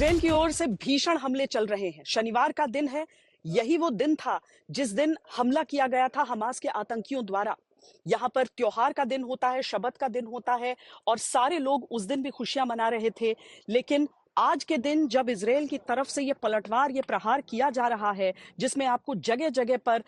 Israel की ओर से भीषण हमले चल रहे हैं। शनिवार का दिन है, यही वो दिन था जिस दिन हमला किया गया था हमास के आतंकियों द्वारा। यहाँ पर त्योहार का दिन होता है, शबत का दिन होता है और सारे लोग उस दिन भी खुशियां मना रहे थे। लेकिन आज के दिन जब इजराइल की तरफ से ये पलटवार, ये प्रहार किया जा रहा है, जिसमें आपको जगह जगह पर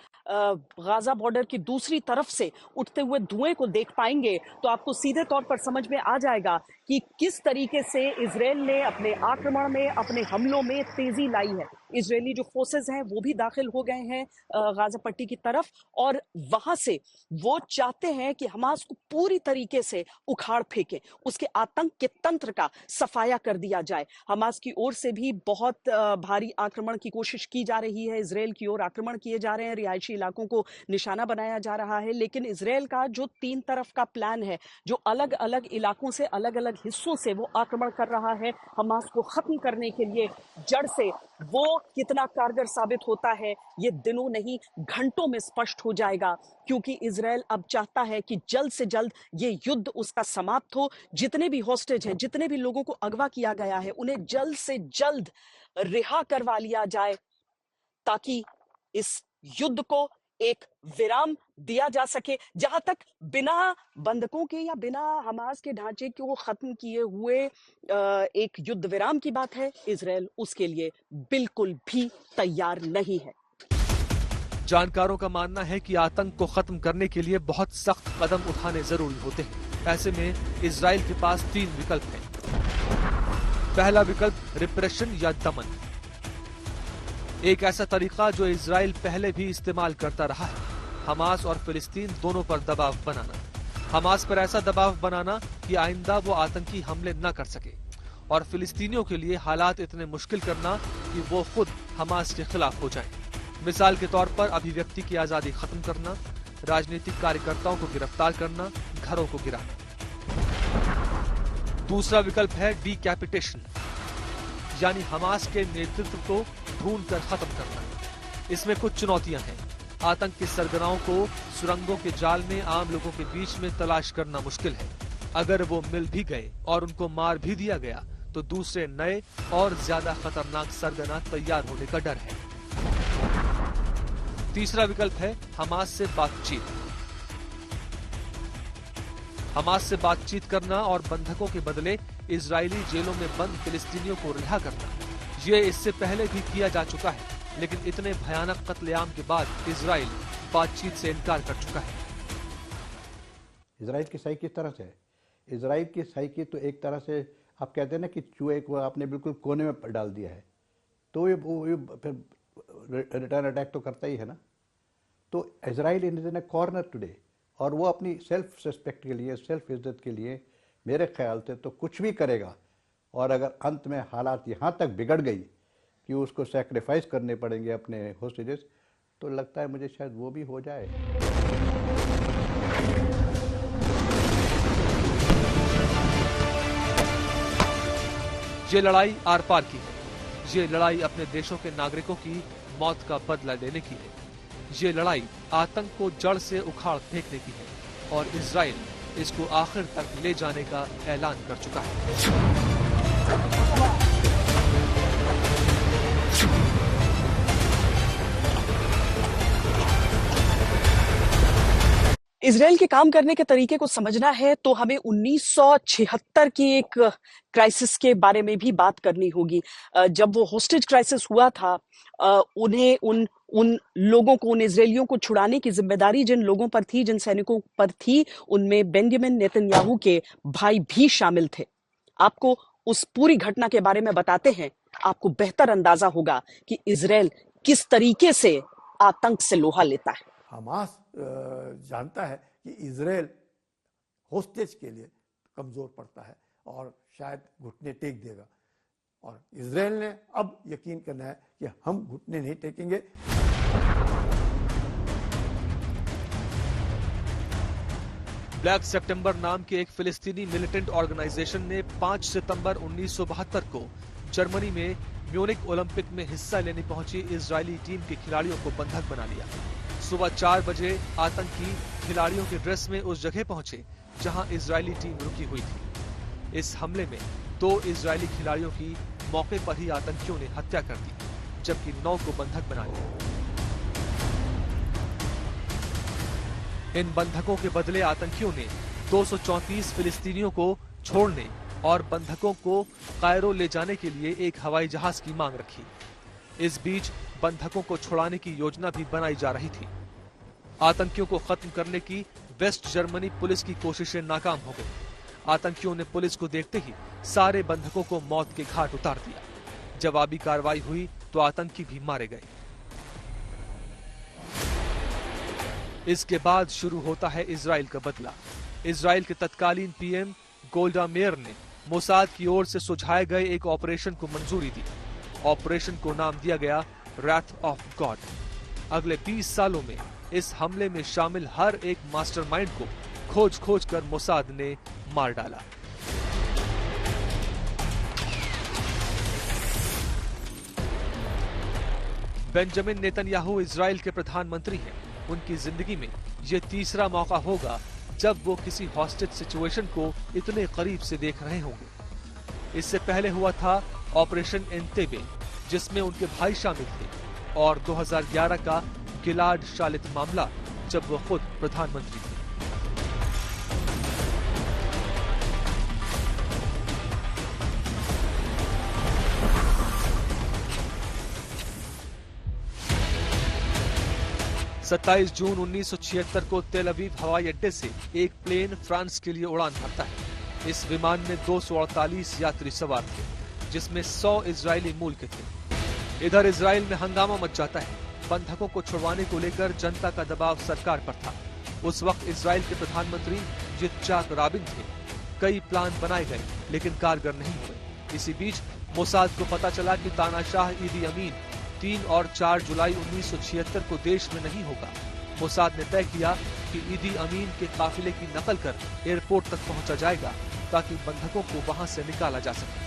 गाजा बॉर्डर की दूसरी तरफ से उठते हुए धुएं को देख पाएंगे, तो आपको सीधे तौर पर समझ में आ जाएगा कि किस तरीके से इजराइल ने अपने आक्रमण में, अपने हमलों में तेजी लाई है। इजरायली जो फोर्सेस हैं वो भी दाखिल हो गए हैं गाजा पट्टी की तरफ और वहां से वो चाहते हैं कि हमास को पूरी तरीके से उखाड़ फेंके, उसके आतंक के तंत्र का सफाया कर दिया जाए। हमास की ओर से भी बहुत भारी आक्रमण की कोशिश की जा रही है। इजराइल की ओर आक्रमण किए जा रहे हैं, रिहायशी इलाकों को निशाना बनाया जा रहा है। लेकिन इजराइल का जो 3 तरफ का प्लान है, जो अलग अलग इलाकों से, अलग अलग हिस्सों से वो आक्रमण कर रहा है हमास को खत्म करने के लिए जड़ से, वो कितना कारगर साबित होता है ये दिनों नहीं घंटों में स्पष्ट हो जाएगा। क्योंकि इजराइल अब चाहता है कि जल्द से जल्द ये युद्ध उसका समाप्त हो। जितने भी हॉस्टेज हैं, जितने भी लोगों को अगवा किया गया है, उन्हें जल्द से जल्द रिहा करवा लिया जाए ताकि इस युद्ध को एक विराम दिया जा सके। जहां तक बिना बंधकों के या बिना हमास के ढांचे को खत्म किए हुए एक युद्ध विराम की बात है, इजराइल उसके लिए बिल्कुल भी तैयार नहीं है। जानकारों का मानना है कि आतंक को खत्म करने के लिए बहुत सख्त कदम उठाने जरूरी होते हैं। ऐसे में इजराइल के पास 3 विकल्प हैं। पहला विकल्प रिप्रेशन या दमन, एक ऐसा तरीका जो इजराइल पहले भी इस्तेमाल करता रहा है। हमास और फिलिस्तीन दोनों पर दबाव बनाना, हमास पर ऐसा दबाव बनाना कि आइंदा वो आतंकी हमले न कर सके, और फिलिस्तीनियों के लिए हालात इतने मुश्किल करना कि वो खुद हमास के खिलाफ हो जाएं। मिसाल के तौर पर अभिव्यक्ति की आजादी खत्म करना, राजनीतिक कार्यकर्ताओं को गिरफ्तार करना, घरों को गिराना। दूसरा विकल्प है डीकैपिटेशन, यानी हमास के नेतृत्व को ढूंढकर खत्म करना। इसमें कुछ चुनौतियां हैं। आतंक के सरगनाओं को सुरंगों के जाल में आम लोगों के बीच में तलाश करना मुश्किल है। अगर वो मिल भी गए और उनको मार भी दिया गया तो दूसरे नए और ज्यादा खतरनाक सरगना तैयार होने का डर है। तीसरा विकल्प है हमास से बातचीत। हमास से बातचीत करना और बंधकों के बदले इजरायली जेलों में बंद फिलिस्तीनियों को रिहा करना। ये इससे पहले भी किया जा चुका है, लेकिन इतने भयानक कत्लेआम के बाद इजराइल बातचीत से इनकार कर चुका है। इजराइल की साइकी किस तरह से है? इजराइल की साइकी तो एक तरह से आप कहते हैं ना कि चूहे को आपने बिल्कुल कोने में डाल दिया है, तो ये फिर रिटर्न अटैक तो करता ही है ना। तो Israel is in a corner today, और वो अपनी सेल्फ रिस्पेक्ट के लिए, सेल्फ इज्जत के लिए मेरे ख्याल से तो कुछ भी करेगा। और अगर अंत में हालात यहाँ तक बिगड़ गई कि उसको सैक्रिफाइस करने पड़ेंगे अपने होस्टेजेस, तो लगता है मुझे शायद वो भी हो जाए। ये लड़ाई आर पार की है। ये लड़ाई अपने देशों के नागरिकों की मौत का बदला लेने की है। ये लड़ाई आतंक को जड़ से उखाड़ फेंकने की है, और इजराइल इसको आखिर तक ले जाने का ऐलान कर चुका है। इजराइल के काम करने के तरीके को समझना है तो हमें 1976 की एक क्राइसिस के बारे में भी बात करनी होगी। जब वो होस्टेज क्राइसिस हुआ था, उन्हें उन लोगों को, उन इजरायलियों को छुड़ाने की जिम्मेदारी जिन लोगों पर थी, जिन सैनिकों पर थी, उनमें बेंजामिन नेतन्याहू के भाई भी शामिल थे। आपको उस पूरी घटना के बारे में बताते हैं, आपको बेहतर अंदाजा होगा कि इजराइल किस तरीके से आतंक से लोहा लेता है। हमास जानता है कि इजराइल होस्टेज के लिए कमजोर पड़ता है और शायद घुटने टेक देगा, और इजराइल ने अब यकीन करना है कि हम घुटने नहीं टेकेंगे। ब्लैक सितंबर नाम के एक फिलिस्तीनी मिलिटेंट ऑर्गेनाइजेशन ने 5 सितंबर 1972 को जर्मनी में म्यूनिख ओलंपिक में हिस्सा लेने पहुंची इजरायली टीम के खिलाड़ियों को बंधक बना लिया। सुबह 4 बजे आतंकी खिलाड़ियों के ड्रेस में उस जगह पहुंचे जहां इजरायली टीम रुकी हुई थी। इस हमले में 2 इजरायली खिलाड़ियों की मौके पर ही आतंकियों ने हत्या कर दी, जबकि 9 को बंधक बना लिया। इन बंधकों के बदले आतंकियों ने 234 फिलिस्तीनियों को छोड़ने और बंधकों को कायरो ले जाने के लिए एक हवाई जहाज की मांग रखी। इस बीच बंधकों को छुड़ाने की योजना भी बनाई जा रही थी। आतंकियों को खत्म करने की वेस्ट जर्मनी पुलिस की कोशिशें नाकाम हो गई। आतंकियों ने पुलिस को देखते ही सारे बंधकों को मौत के घाट उतार दिया। जवाबी कार्रवाई हुई तो आतंकी भी मारे गए। इसके बाद शुरू होता है इजराइल का बदला। इजराइल के तत्कालीन पीएम गोल्डा मेयर ने मोसाद की ओर से सुझाए गए एक ऑपरेशन को मंजूरी दी। ऑपरेशन को नाम दिया गया रैथ ऑफ गॉड। अगले 20 सालों में इस हमले में शामिल हर एक मास्टरमाइंड को खोज खोज कर मोसाद ने मार डाला। बेंजामिन नेतन्याहू इजराइल के प्रधानमंत्री हैं। उनकी जिंदगी में यह तीसरा मौका होगा जब वो किसी हॉस्टेज सिचुएशन को इतने करीब से देख रहे होंगे। इससे पहले हुआ था ऑपरेशन एंतेबे, जिसमें उनके भाई शामिल थे, और 2011 का गिलाड शालित मामला, जब वो खुद प्रधानमंत्री थे। सत्ताईस जून 1976 को तेल अवीव हवाई अड्डे से एक प्लेन फ्रांस के लिए उड़ान भरता है। इस विमान में 248 यात्री सवार थे, जिसमें 100 इजरायली मूल के थे। इधर इजराइल में हंगामा मच जाता है। बंधकों को छुड़वाने को लेकर जनता का दबाव सरकार पर था। उस वक्त इजराइल के प्रधानमंत्री यित्चाक राबिन थे। कई प्लान बनाए गए, लेकिन कारगर नहीं हुए। इसी बीच मोसाद को पता चला कि तानाशाह ईदी अमीन 3 और 4 जुलाई 1976 को देश में नहीं होगा। मोसाद ने तय किया कि ईदी अमीन के काफिले की नकल कर एयरपोर्ट तक पहुंचा जाएगा, ताकि बंधकों को वहां से निकाला जा सके।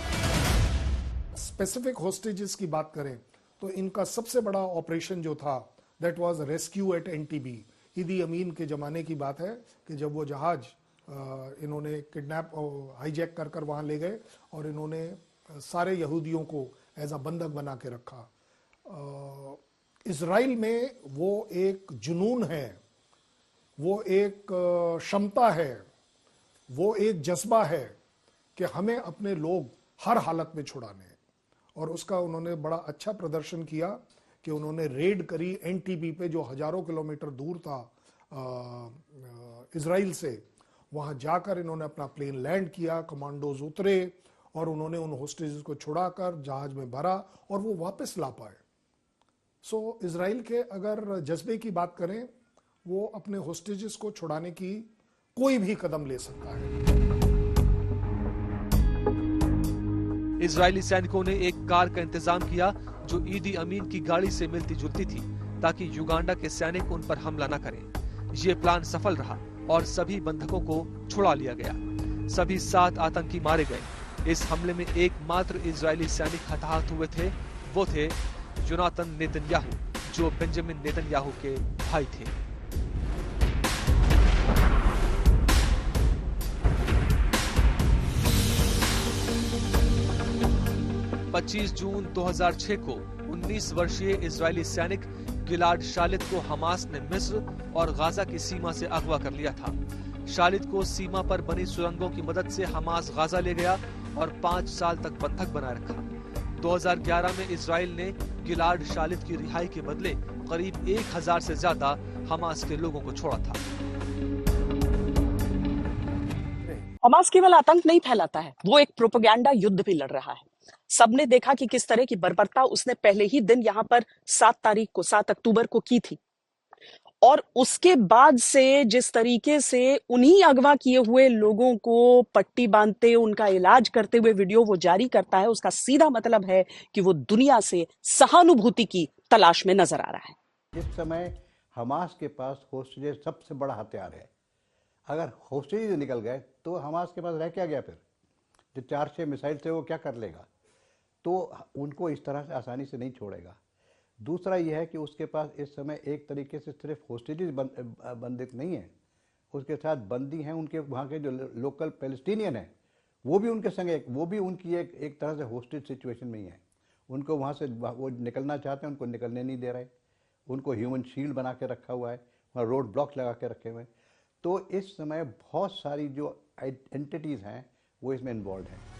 स्पेसिफिक होस्टेजेस की बात करें तो इनका सबसे बड़ा ऑपरेशन जो था, that was rescue at Entebbe. Idi Amin के जमाने की बात है कि जब वो जहाज इन्होंने किडनैप हाईजैक कर वहां ले गए और इन्होंने सारे यहूदियों को एज अ बंधक बना के रखा। इजराइल में वो एक जुनून है, वो एक क्षमता है, वो एक जज्बा है कि हमें अपने लोग हर हालत में छुड़ाने हैं। और उसका उन्होंने बड़ा अच्छा प्रदर्शन किया कि उन्होंने रेड करी एनटीबी पे, जो हजारों किलोमीटर दूर था इजराइल से। वहां जाकर इन्होंने अपना प्लेन लैंड किया, कमांडोज उतरे और उन्होंने उन होस्टेजेस को छुड़ाकर जहाज में भरा और वो वापस ला पाए। सो इजराइल के अगर जज्बे की बात करें, वो अपने होस्टेजेस को छुड़ाने की कोई भी कदम ले सकता है। इजरायली सैनिकों ने एक कार का इंतजाम किया जो ईदी अमीन की गाड़ी से मिलती जुलती थी, ताकि युगांडा के सैनिक उन पर हमला न करें। ये प्लान सफल रहा और सभी बंधकों को छुड़ा लिया गया। सभी 7 आतंकी मारे गए। इस हमले में एकमात्र इजरायली सैनिक हताहत हुए थे, वो थे योनातन नेतन्याहू, जो बेंजामिन नेतन्याहू के भाई थे। पच्चीस जून 2006 को 19 वर्षीय इजरायली सैनिक गिलाड शालित को हमास ने मिस्र और गाजा की सीमा से अगवा कर लिया था। शालित को सीमा पर बनी सुरंगों की मदद से हमास गाजा ले गया और 5 साल तक बंधक बनाए रखा। 2011 में इजराइल ने गिलाड शालित की रिहाई के बदले करीब 1000 से ज्यादा हमास के लोगों को छोड़ा था। हमास केवल आतंक नहीं फैलाता है, वो एक प्रोपेगेंडा युद्ध भी लड़ रहा है। सबने देखा कि किस तरह की बर्बरता उसने पहले ही दिन यहां पर 7 अक्टूबर को की थी, और उसके बाद से जिस तरीके से उन्हीं अगवा किए हुए लोगों को पट्टी बांधते, उनका इलाज करते हुए वीडियो वो जारी करता है, उसका सीधा मतलब है कि वो दुनिया से सहानुभूति की तलाश में नजर आ रहा है। इस समय हमास के पास होस्टेज सबसे बड़ा हथियार है। अगर होस्टेज निकल गए तो हमास के पास रह क्या गया? फिर जो 4-6 मिसाइल थे वो क्या कर लेगा? तो उनको इस तरह से आसानी से नहीं छोड़ेगा। दूसरा यह है कि उसके पास इस समय एक तरीके से सिर्फ होस्टेजेस बंदिक नहीं है, उसके साथ बंदी हैं उनके वहाँ के जो लोकल पैलेस्टीनियन हैं, वो भी उनके संग वो भी उनकी एक तरह से होस्टेज सिचुएशन में ही है। उनको वहाँ से वो निकलना चाहते हैं, उनको निकलने नहीं दे रहे, उनको ह्यूमन शील्ड बना के रखा हुआ है, वहाँ रोड ब्लॉक लगा के रखे हुए हैं। तो इस समय बहुत सारी जो एंटिटीज़ हैं वो इसमें इन्वॉल्व हैं।